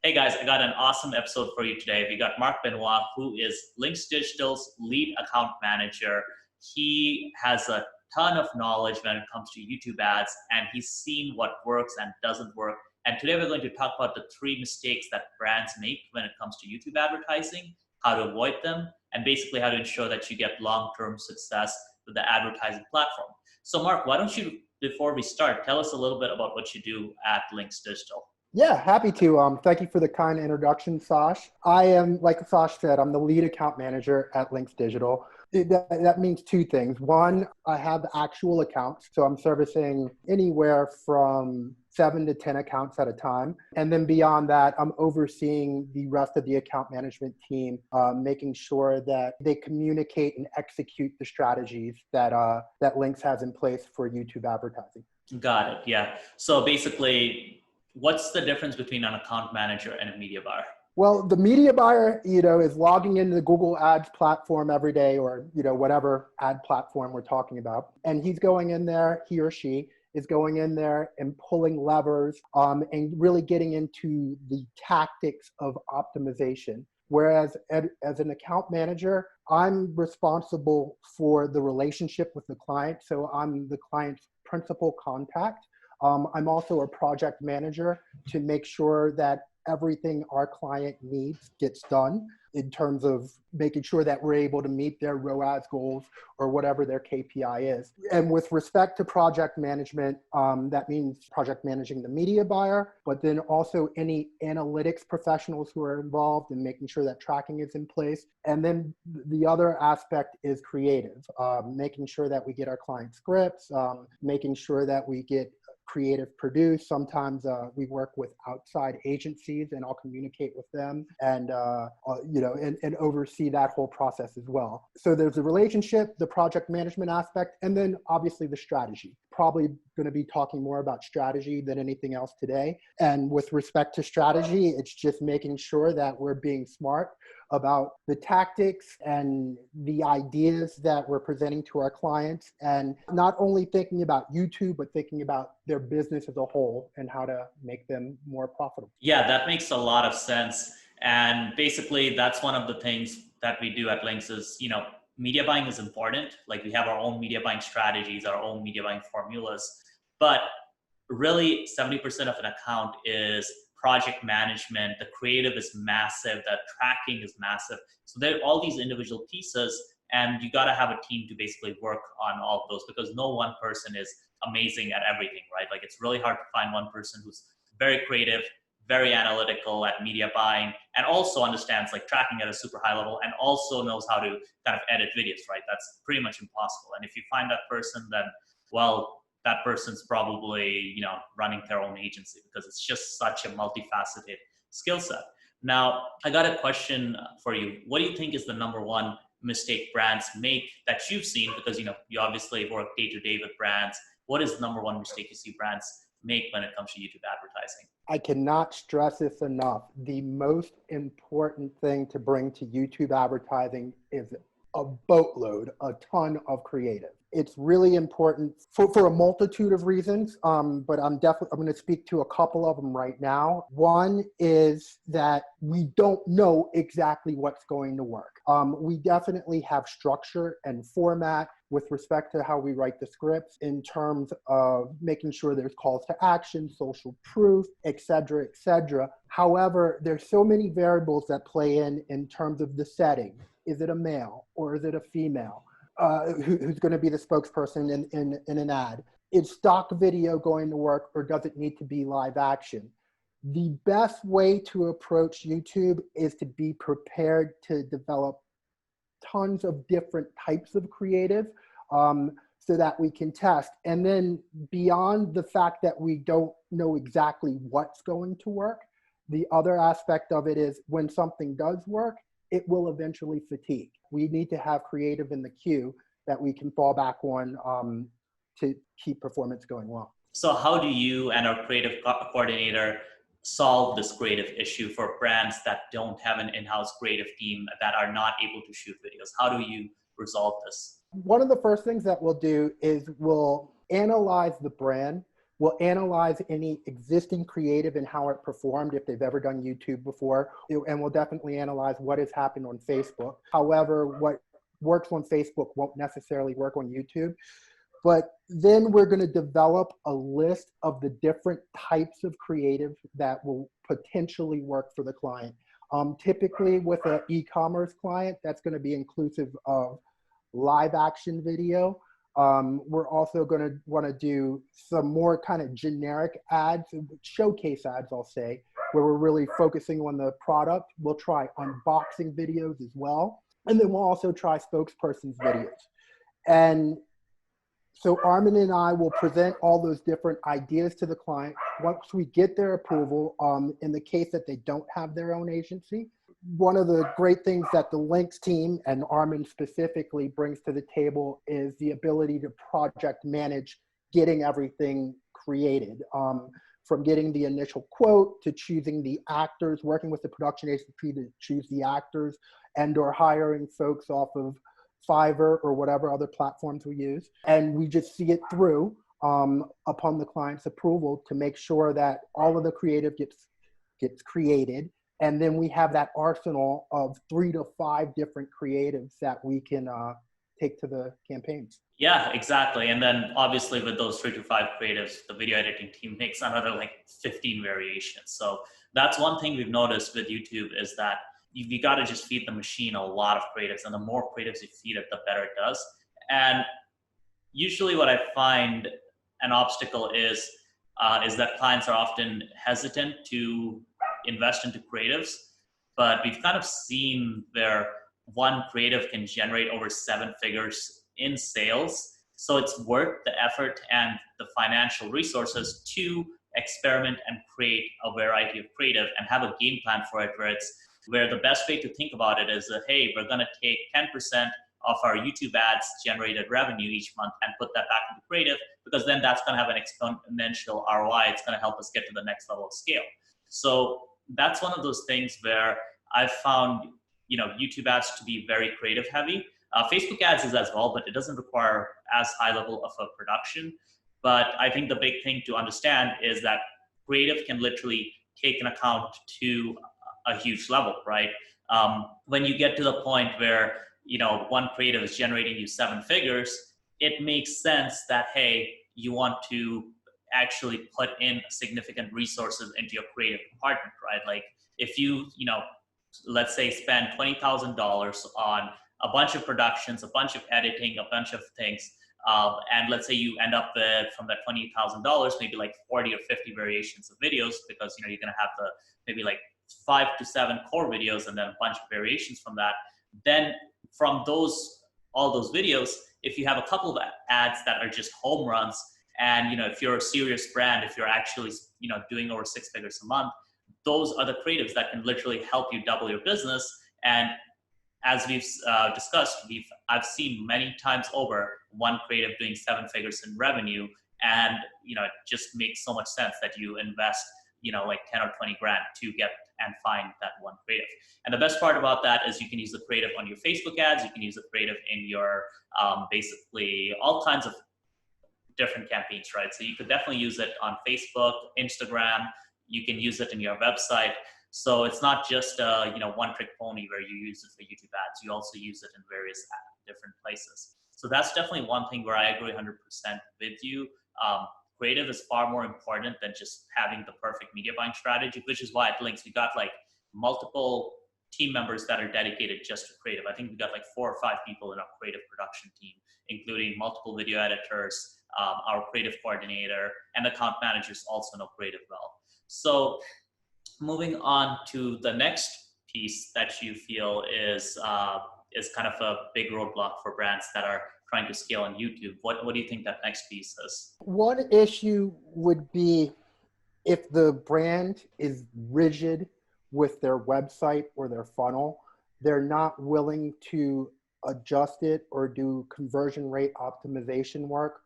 Hey guys, I got an awesome episode for you today. We got Mark Benoit, who is Linx Digital's lead account manager. He has a ton of knowledge when it comes to YouTube ads, and he's seen what works and doesn't work. And today we're going to talk about the 3 mistakes that brands make when it comes to YouTube advertising, how to avoid them, and basically how to ensure that you get long-term success with the advertising platform. So Mark, why don't you, before we start, tell us a little bit about what you do at Linx Digital. Yeah, happy to. Thank you for the kind introduction, Sash. I am, like Sash said, I'm the lead account manager at Linx Digital. That means 2 things. One, I have the actual accounts. So I'm servicing anywhere from 7 to 10 accounts at a time. And then beyond that, I'm overseeing the rest of the account management team, making sure that they communicate and execute the strategies that Linx has in place for YouTube advertising. Got it. Yeah. So basically, what's the difference between an account manager and a media buyer? Well, the media buyer, is logging into the Google Ads platform every day or, whatever ad platform we're talking about. And he's going in there, he or she is going in there and pulling levers and really getting into the tactics of optimization. Whereas as an account manager, I'm responsible for the relationship with the client. So I'm the client's principal contact. I'm also a project manager to make sure that everything our client needs gets done in terms of making sure that we're able to meet their ROAS goals or whatever their KPI is. And with respect to project management, that means project managing the media buyer, but then also any analytics professionals who are involved in making sure that tracking is in place. And then the other aspect is creative, making sure that we get our client scripts, making sure that we get creative produce. Sometimes we work with outside agencies and I'll communicate with them and oversee that whole process as well. So there's the relationship, the project management aspect, and then obviously the strategy. Probably going to be talking more about strategy than anything else today. And with respect to strategy, it's just making sure that we're being smart about the tactics and the ideas that we're presenting to our clients, and not only thinking about YouTube, but thinking about their business as a whole and how to make them more profitable. Yeah, that makes a lot of sense. And basically, that's one of the things that we do at Linx is, media buying is important. Like we have our own media buying strategies, our own media buying formulas, but really 70% of an account is project management. The creative is massive, the tracking is massive. So there are all these individual pieces, and you got to have a team to basically work on all of those, because no one person is amazing at everything, right? Like it's really hard to find one person who's very creative, very analytical at media buying, and also understands like tracking at a super high level, and also knows how to kind of edit videos, right? That's pretty much impossible. And if you find that person, then, well, that person's probably, running their own agency, because it's just such a multifaceted skill set. Now, I got a question for you. What do you think is the number one mistake brands make that you've seen? Because, you obviously work day to day with brands. What is the number one mistake you see brands make when it comes to YouTube advertising? I cannot stress this enough. The most important thing to bring to YouTube advertising is a boatload, a ton of creative. It's really important for a multitude of reasons, but I'm going to speak to a couple of them right now. One is that we don't know exactly what's going to work. We definitely have structure and format with respect to how we write the scripts in terms of making sure there's calls to action, social proof, et cetera, et cetera. However, there's so many variables that play in terms of the setting. Is it a male or is it a female? Who's going to be the spokesperson in an ad? Is stock video going to work, or does it need to be live action? The best way to approach YouTube is to be prepared to develop tons of different types of creative so that we can test. And then beyond the fact that we don't know exactly what's going to work, the other aspect of it is when something does work, it will eventually fatigue. We need to have creative in the queue that we can fall back on to keep performance going well. So how do you and our creative coordinator solve this creative issue for brands that don't have an in-house creative team, that are not able to shoot videos? How do you resolve this? One of the first things that we'll do is we'll analyze the brand We'll analyze any existing creative and how it performed if they've ever done YouTube before. And we'll definitely analyze what has happened on Facebook. However, what works on Facebook won't necessarily work on YouTube. But then we're going to develop a list of the different types of creative that will potentially work for the client. Typically with an e-commerce client, that's going to be inclusive of live action video. We're also going to want to do some more kind of generic ads, showcase ads, I'll say, where we're really focusing on the product. We'll try unboxing videos as well. And then we'll also try spokesperson's videos. And so Armin and I will present all those different ideas to the client. Once we get their approval, in the case that they don't have their own agency, one of the great things that the Linx team and Armin specifically brings to the table is the ability to project manage getting everything created. From getting the initial quote to choosing the actors, working with the production agency to choose the actors, and or hiring folks off of Fiverr or whatever other platforms we use. And we just see it through upon the client's approval to make sure that all of the creative gets created. And then we have that arsenal of 3 to 5 different creatives that we can take to the campaigns. Yeah, exactly. And then obviously with those 3 to 5 creatives, the video editing team makes another like 15 variations. So that's one thing we've noticed with YouTube is that you got to just feed the machine a lot of creatives, and the more creatives you feed it, the better it does. And usually what I find an obstacle is that clients are often hesitant to invest into creatives, but we've kind of seen where one creative can generate over 7 figures in sales. So it's worth the effort and the financial resources to experiment and create a variety of creative and have a game plan for it, where the best way to think about it is that, hey, we're going to take 10% of our YouTube ads generated revenue each month and put that back into creative, because then that's going to have an exponential ROI. It's going to help us get to the next level of scale. So that's one of those things where I've found, YouTube ads to be very creative heavy. Facebook ads is as well, but it doesn't require as high level of a production. But I think the big thing to understand is that creative can literally take an account to a huge level, right? When you get to the point where, one creative is generating you 7 figures, it makes sense that, hey, you want to actually put in significant resources into your creative department, right? Like if you, let's say spend $20,000 on a bunch of productions, a bunch of editing, a bunch of things, and let's say you end up with, from that $20,000, maybe like 40 or 50 variations of videos, because you're going to have maybe like 5 to 7 core videos and then a bunch of variations from that. Then from all those videos, if you have a couple of ads that are just home runs, and if you're a serious brand, if you're actually doing over 6 figures a month, those are the creatives that can literally help you double your business. And as we've discussed, I've seen many times over one creative doing 7 figures in revenue, and it just makes so much sense that you invest like 10 or 20 grand to get and find that one creative. And the best part about that is you can use the creative on your Facebook ads, you can use the creative in your basically all kinds of different campaigns, right? So you could definitely use it on Facebook, Instagram, you can use it in your website. So it's not just a one-trick pony where you use it for YouTube ads. You also use it in various different places. So that's definitely one thing where I agree 100% with you. Creative is far more important than just having the perfect media buying strategy, which is why at Linx we got like multiple team members that are dedicated just to creative. I think we got like 4 or 5 people in our creative production team, including multiple video editors, our creative coordinator, and account managers also know creative well. So moving on to the next piece that you feel is kind of a big roadblock for brands that are trying to scale on YouTube. What do you think that next piece is? One issue would be if the brand is rigid with their website or their funnel, they're not willing to adjust it or do conversion rate optimization work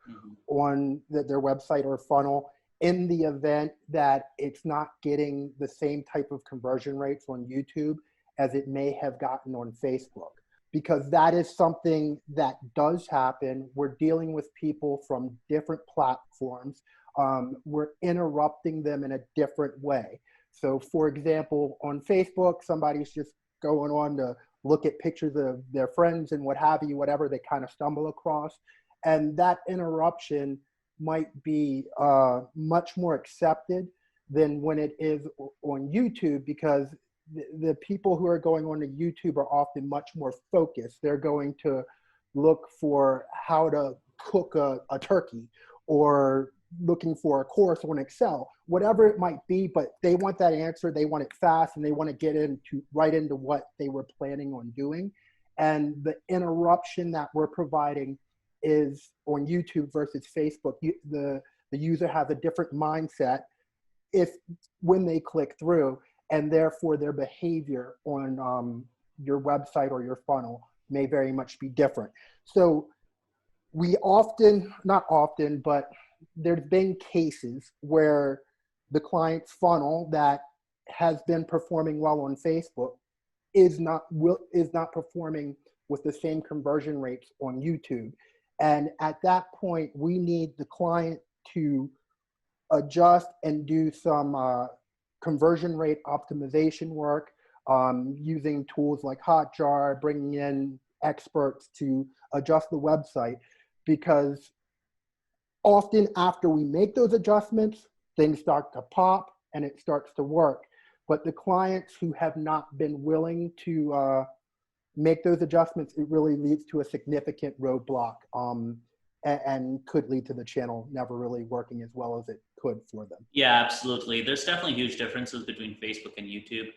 on their website or funnel in the event that it's not getting the same type of conversion rates on YouTube as it may have gotten on Facebook. because that is something that does happen. We're dealing with people from different platforms. We're interrupting them in a different way. So for example, on Facebook, somebody's just going on to look at pictures of their friends and what have you, whatever they kind of stumble across. And that interruption might be much more accepted than when it is on YouTube, because the people who are going on to YouTube are often much more focused. They're going to look for how to cook a turkey, or looking for a course on Excel, whatever it might be, but they want that answer, they want it fast, and they want to get right into what they were planning on doing. And the interruption that we're providing is on YouTube versus Facebook. The user has a different mindset when they click through, and therefore their behavior on your website or your funnel may very much be different. So we not often, but there's been cases where the client's funnel that has been performing well on Facebook is not performing with the same conversion rates on YouTube. And at that point, we need the client to adjust and do some conversion rate optimization work, using tools like Hotjar, bringing in experts to adjust the website, because often after we make those adjustments, things start to pop and it starts to work. But the clients who have not been willing to make those adjustments, it really leads to a significant roadblock, and could lead to the channel never really working as well as it could for them. Yeah, absolutely. There's definitely huge differences between Facebook and YouTube.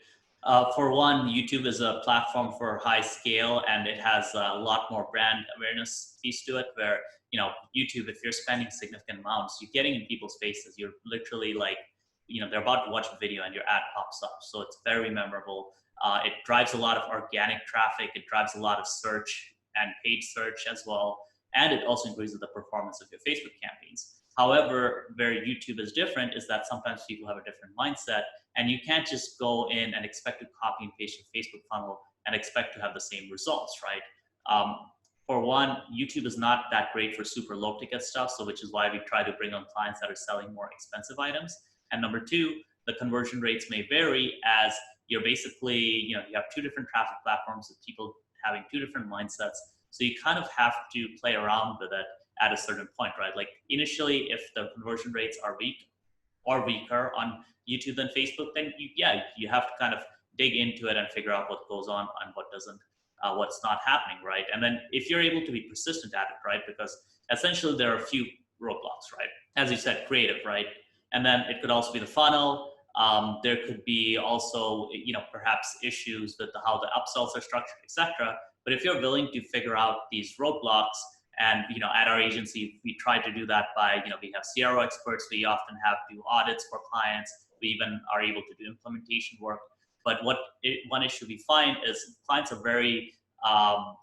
For one, YouTube is a platform for high scale, and it has a lot more brand awareness piece to it, where, YouTube, if you're spending significant amounts, you're getting in people's faces. You're literally like, they're about to watch a video and your ad pops up. So it's very memorable. It drives a lot of organic traffic. It drives a lot of search and paid search as well. And it also increases the performance of your Facebook campaigns. However, where YouTube is different is that sometimes people have a different mindset, and you can't just go in and expect to copy and paste your Facebook funnel and expect to have the same results, right? For one, YouTube is not that great for super low ticket stuff, so which is why we try to bring on clients that are selling more expensive items. And number two, the conversion rates may vary, as you're basically, you have two different traffic platforms with people having two different mindsets. So you kind of have to play around with it at a certain point, right? Like initially, if the conversion rates are weak or weaker on YouTube than Facebook, then you have to kind of dig into it and figure out what goes on and what doesn't, what's not happening, right? And then if you're able to be persistent at it, right? Because essentially there are a few roadblocks, right? As you said, creative, right? And then it could also be the funnel. There could be also, perhaps issues with how the upsells are structured, etc. But if you're willing to figure out these roadblocks, and at our agency, we try to do that by, we have CRO experts. We often have to do audits for clients. We even are able to do implementation work. But one issue we find is clients are very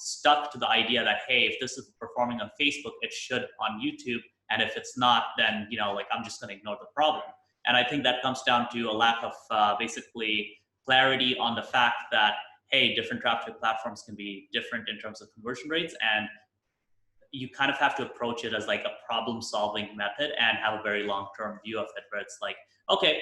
stuck to the idea that, hey, if this is performing on Facebook, it should on YouTube. And if it's not, then, I'm just going to ignore the problem. And I think that comes down to a lack of basically clarity on the fact that, hey, different traffic platforms can be different in terms of conversion rates. And you kind of have to approach it as like a problem-solving method and have a very long-term view of it, where it's like, okay,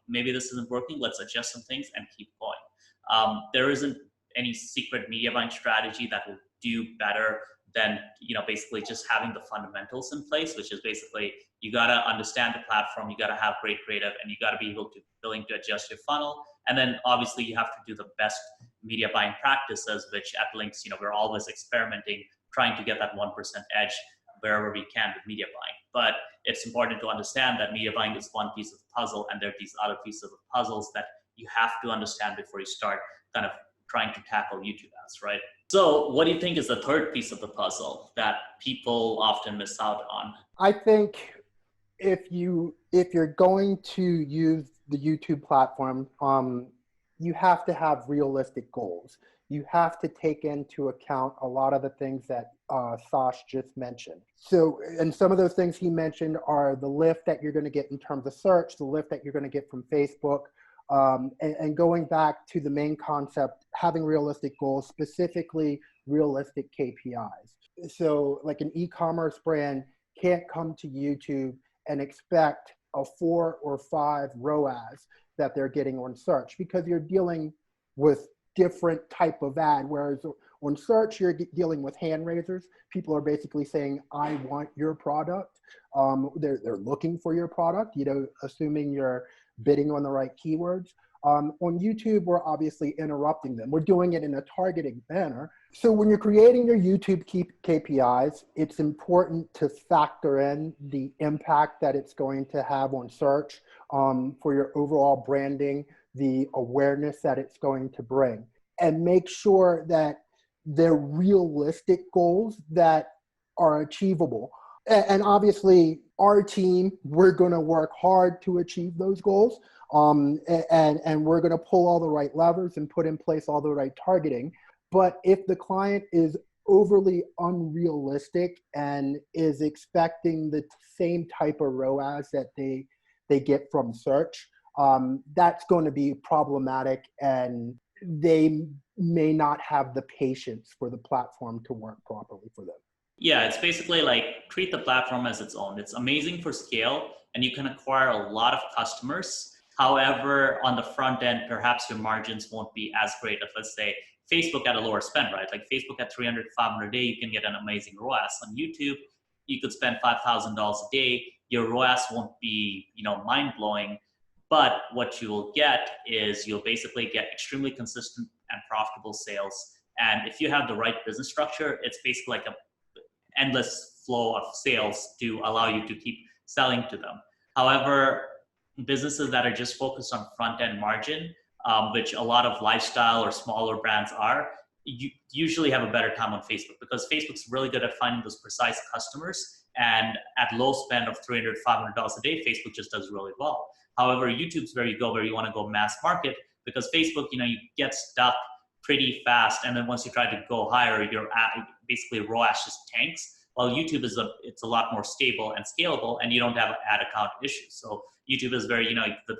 maybe this isn't working. Let's adjust some things and keep going. There isn't any secret media buying strategy that will do better than, basically just having the fundamentals in place, which is basically you got to understand the platform, you got to have great creative, and you got to be willing to adjust your funnel. And then obviously you have to do the best media buying practices, which at Linx, we're always experimenting, trying to get that 1% edge wherever we can with media buying. But it's important to understand that media buying is one piece of the puzzle, and there are these other pieces of the puzzles that you have to understand before you start kind of trying to tackle YouTube ads, right? So what do you think is the third piece of the puzzle that people often miss out on? I think if you're going to use the YouTube platform, you have to have realistic goals. You have to take into account a lot of the things that Sash just mentioned. So, and some of those things he mentioned are the lift that you're going to get in terms of search, the lift that you're going to get from Facebook, and going back to the main concept, having realistic goals, specifically realistic KPIs. So like an e-commerce brand can't come to YouTube and expect a 4 or 5 ROAS that they're getting on search, because you're dealing with different type of ad. Whereas on search, you're dealing with hand raisers. People are basically saying, I want your product. They're looking for your product, you know, assuming you're bidding on the right keywords. On YouTube, we're obviously interrupting them. We're doing it in a targeting manner. So when you're creating your YouTube KPIs, it's important to factor in the impact that it's going to have on search, for your overall branding, the awareness that it's going to bring, and make sure that they're realistic goals that are achievable. And obviously, our team, we're going to work hard to achieve those goals. And we're going to pull all the right levers and put in place all the right targeting. But if the client is overly unrealistic and is expecting the same type of ROAS that they get from search, that's going to be problematic, and they may not have the patience for the platform to work properly for them. Yeah, it's basically like treat the platform as its own. It's amazing for scale and you can acquire a lot of customers. However, on the front end, perhaps your margins won't be as great as, let's say, Facebook at a lower spend, right? Like Facebook at 300, 500 a day, you can get an amazing ROAS. On YouTube, you could spend $5,000 a day. Your ROAS won't be, mind-blowing, but what you will get is you'll basically get extremely consistent and profitable sales. And if you have the right business structure, it's basically like an endless flow of sales to allow you to keep selling to them. However, businesses that are just focused on front-end margin, which a lot of lifestyle or smaller brands are, you usually have a better time on Facebook, because Facebook's really good at finding those precise customers. And at low spend of $300, $500 a day, Facebook just does really well. However, YouTube's where you want to go mass market, because Facebook, you get stuck pretty fast. And then once you try to go higher, your basically ROAS just tanks. While YouTube it's a lot more stable and scalable, and you don't have ad account issues. So YouTube is very, the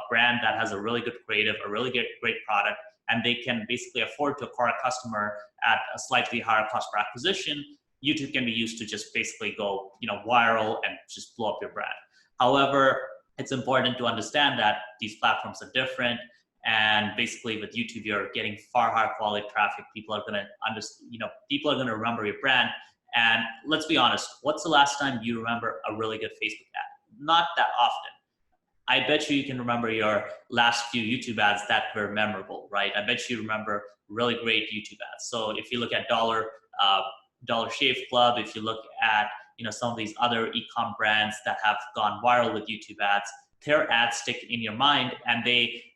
brand that has a really good creative, a really great product, and they can basically afford to acquire a customer at a slightly higher cost per acquisition. YouTube can be used to just basically go, viral and just blow up your brand. However, it's important to understand that these platforms are different. And basically with YouTube, you're getting far higher quality traffic. People are going to remember your brand. And let's be honest, what's the last time you remember a really good Facebook ad? Not that often. I bet you can remember your last few YouTube ads that were memorable, right? I bet you remember really great YouTube ads. So if you look at Dollar Shave Club, if you look at some of these other e-com brands that have gone viral with YouTube ads, their ads stick in your mind, and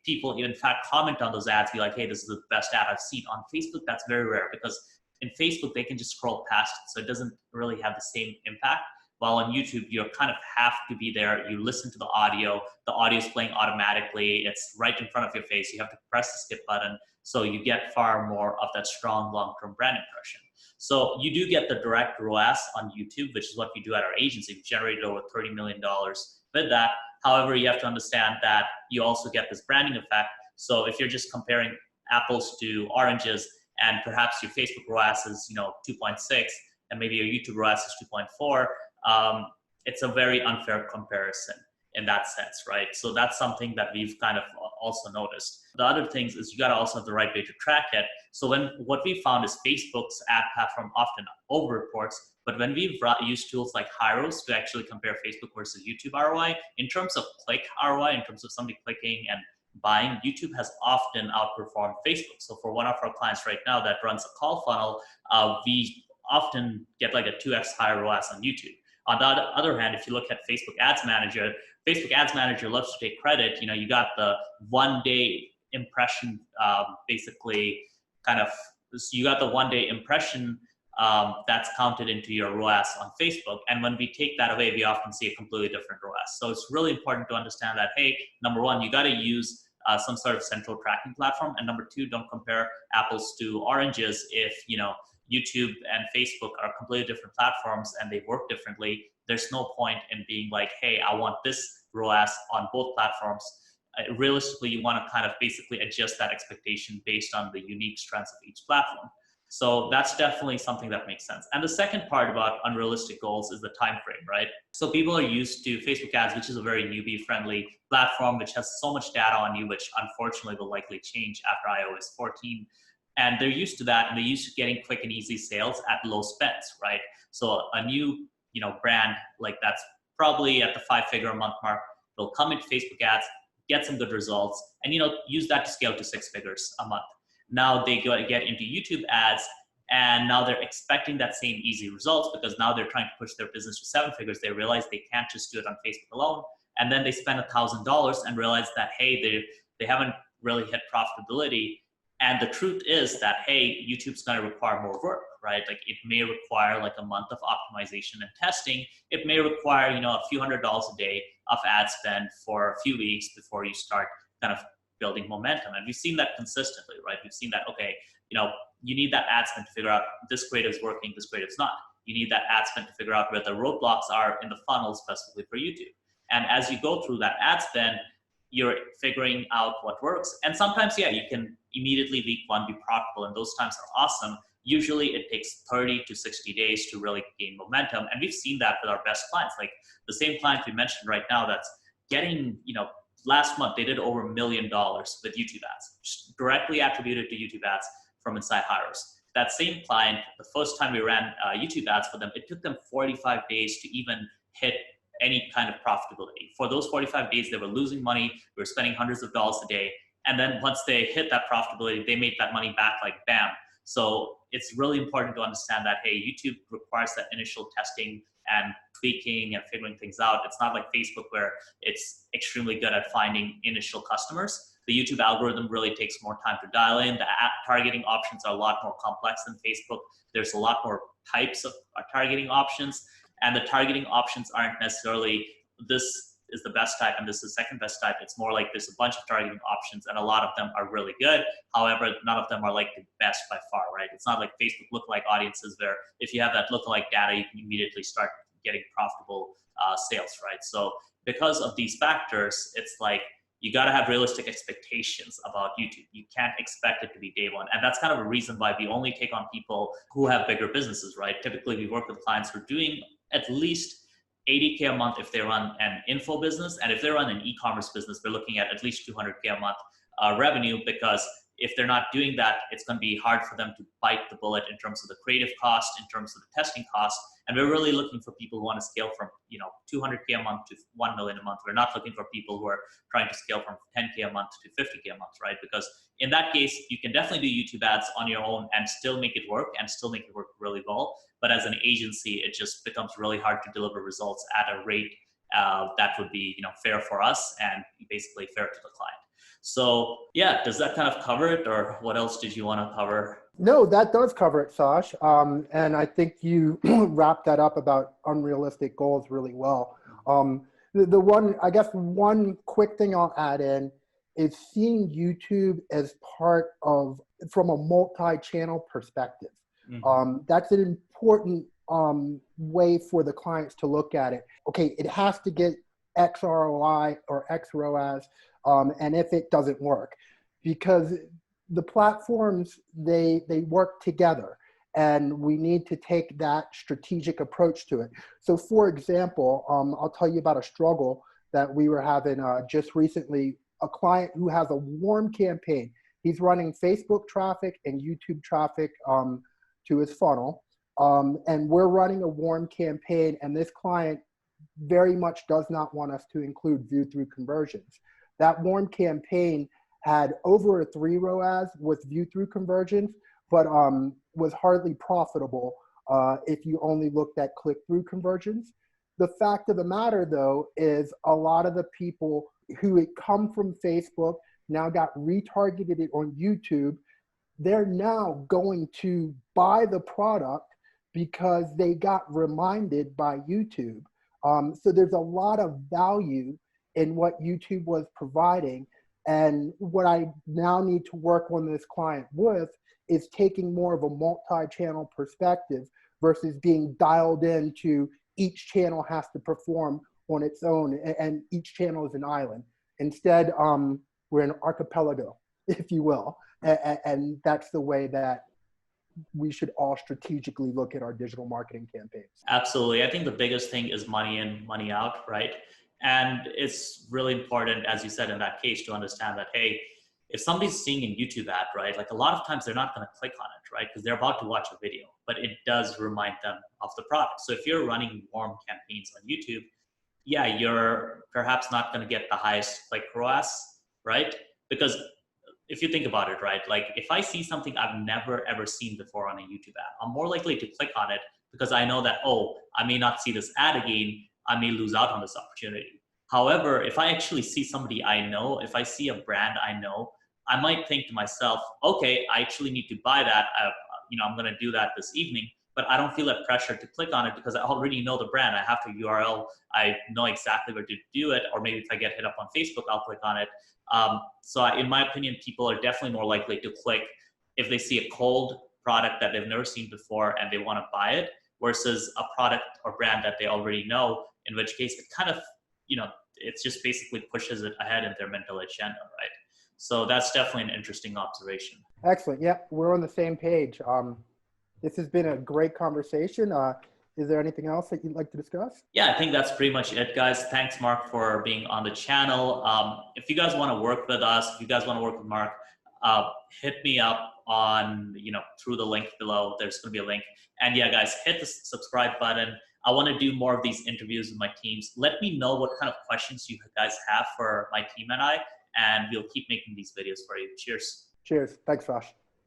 people in fact comment on those ads, be like, hey, this is the best ad I've seen. On Facebook, that's very rare, because in Facebook, they can just scroll past it, so it doesn't really have the same impact. While on YouTube, you kind of have to be there. You listen to the audio is playing automatically. It's right in front of your face. You have to press the skip button. So you get far more of that strong long-term brand impression. So you do get the direct ROAS on YouTube, which is what we do at our agency. We've generated over $30 million with that. However, you have to understand that you also get this branding effect. So if you're just comparing apples to oranges, and perhaps your Facebook ROAS is 2.6, and maybe your YouTube ROAS is 2.4, it's a very unfair comparison in that sense, right? So that's something that we've kind of also noticed. The other things is you got to also have the right way to track it. So what we found is Facebook's ad platform often overreports, but when we've used tools like Hyros to actually compare Facebook versus YouTube ROI, in terms of click ROI, in terms of somebody clicking and buying, YouTube has often outperformed Facebook. So for one of our clients right now that runs a call funnel, we often get like a 2x higher ROAS on YouTube. On the other hand, if you look at Facebook Ads Manager loves to take credit. You got the 1 day impression, basically you got the 1 day impression that's counted into your ROAS on Facebook. And when we take that away, we often see a completely different ROAS. So it's really important to understand that, hey, number one, you got to use some sort of central tracking platform. And number two, don't compare apples to oranges. If, YouTube and Facebook are completely different platforms and they work differently, there's no point in being like, hey, I want this ROAS on both platforms. Realistically, you want to kind of basically adjust that expectation based on the unique strengths of each platform. So that's definitely something that makes sense. And the second part about unrealistic goals is the time frame, right? So people are used to Facebook ads, which is a very newbie friendly platform, which has so much data on you, which unfortunately will likely change after iOS 14. And they're used to that, and they're used to getting quick and easy sales at low spends, right? So a new, brand like that's probably at the 5-figure a month mark, they'll come into Facebook ads, get some good results, and use that to scale to 6 figures a month. Now they get into YouTube ads, and now they're expecting that same easy results because now they're trying to push their business to 7 figures. They realize they can't just do it on Facebook alone, and then they spend $1,000 and realize that hey, they haven't really hit profitability. And the truth is that hey, YouTube's going to require more work, right? Like it may require like a month of optimization and testing. It may require a few $100s a day of ad spend for a few weeks before you start kind of building momentum. And we've seen that consistently, right? We've seen that, okay, you need that ad spend to figure out this creative is working, this creative is not. You need that ad spend to figure out where the roadblocks are in the funnel specifically for YouTube. And as you go through that ad spend, you're figuring out what works. And sometimes, yeah, you can immediately week one be profitable, and those times are awesome. Usually it takes 30 to 60 days to really gain momentum. And we've seen that with our best clients. Like the same client we mentioned right now that's getting, last month they did over $1 million with YouTube ads, directly attributed to YouTube ads from inside hirers. That same client, the first time we ran YouTube ads for them, it took them 45 days to even hit any kind of profitability. For those 45 days, they were losing money. We were spending hundreds of dollars a day. And then once they hit that profitability, they made that money back like bam. So it's really important to understand that, hey, YouTube requires that initial testing and tweaking and figuring things out. It's not like Facebook where it's extremely good at finding initial customers. The YouTube algorithm really takes more time to dial in. The targeting options are a lot more complex than Facebook. There's a lot more types of targeting options. And the targeting options aren't necessarily this is the best type and this is the second best type. It's more like there's a bunch of targeting options and a lot of them are really good. However, none of them are like the best by far, right? It's not like Facebook lookalike audiences where if you have that lookalike data, you can immediately start getting profitable sales, right? So because of these factors, it's like you got to have realistic expectations about YouTube. You can't expect it to be day one. And that's kind of a reason why we only take on people who have bigger businesses, right? Typically, we work with clients who are doing at least 80K a month if they run an info business. And if they run an e-commerce business, they're looking at least 200K a month revenue, because if they're not doing that, it's going to be hard for them to bite the bullet in terms of the creative cost, in terms of the testing cost. And we're really looking for people who want to scale from 200K a month to 1 million a month. We're not looking for people who are trying to scale from 10K a month to 50K a month, right? Because in that case, you can definitely do YouTube ads on your own and still make it work and still make it work really well. But as an agency, it just becomes really hard to deliver results at a rate that would be fair for us and basically fair to the client. So yeah, does that kind of cover it, or what else did you want to cover? No, that does cover it, Sash. And I think you wrapped that up about unrealistic goals really well. The one quick thing I'll add in is seeing YouTube as part of, from a multi-channel perspective. Mm-hmm. That's an important way for the clients to look at it. Okay, it has to get X ROI or X ROAS, and if it doesn't work, because the platforms, they work together, and we need to take that strategic approach to it. So for example, I'll tell you about a struggle that we were having just recently. A client who has a warm campaign. He's running Facebook traffic and YouTube traffic to his funnel. And we're running a warm campaign, and this client very much does not want us to include view through conversions. That warm campaign had over a 3 ROAS with view through conversions, but was hardly profitable if you only looked at click through conversions. The fact of the matter, though, is a lot of the people who had come from Facebook now got retargeted on YouTube. They're now going to buy the product because they got reminded by YouTube. So there's a lot of value in what YouTube was providing. And what I now need to work on this client with is taking more of a multi-channel perspective versus being dialed into each channel has to perform on its own, and each channel is an island. Instead, we're an archipelago, if you will. And that's the way that we should all strategically look at our digital marketing campaigns? Absolutely. I think the biggest thing is money in, money out, right? And it's really important, as you said in that case, to understand that, hey, if somebody's seeing a YouTube ad, right, like a lot of times they're not going to click on it, right, because they're about to watch a video, but it does remind them of the product. So if you're running warm campaigns on YouTube, yeah, you're perhaps not going to get the highest click ROAS, right? Because if you think about it, right, like if I see something I've never ever seen before on a YouTube ad, I'm more likely to click on it because I know that, oh, I may not see this ad again. I may lose out on this opportunity. However, if I actually see somebody I know, if I see a brand I know, I might think to myself, okay, I actually need to buy that. I'm going to do that this evening, but I don't feel that pressure to click on it because I already know the brand. I have the URL. I know exactly where to do it. Or maybe if I get hit up on Facebook, I'll click on it. In my opinion, people are definitely more likely to click if they see a cold product that they've never seen before and they want to buy it versus a product or brand that they already know, in which case it kind of, it just basically pushes it ahead in their mental agenda, right? So that's definitely an interesting observation. Excellent. Yeah, we're on the same page. This has been a great conversation. Is there anything else that you'd like to discuss? Yeah, I think that's pretty much it, guys. Thanks, Mark, for being on the channel. If you guys want to work with us, if you guys want to work with Mark, hit me up on, through the link below. There's going to be a link. And yeah, guys, hit the subscribe button. I want to do more of these interviews with my teams. Let me know what kind of questions you guys have for my team and we'll keep making these videos for you. Cheers. Cheers. Thanks, Josh.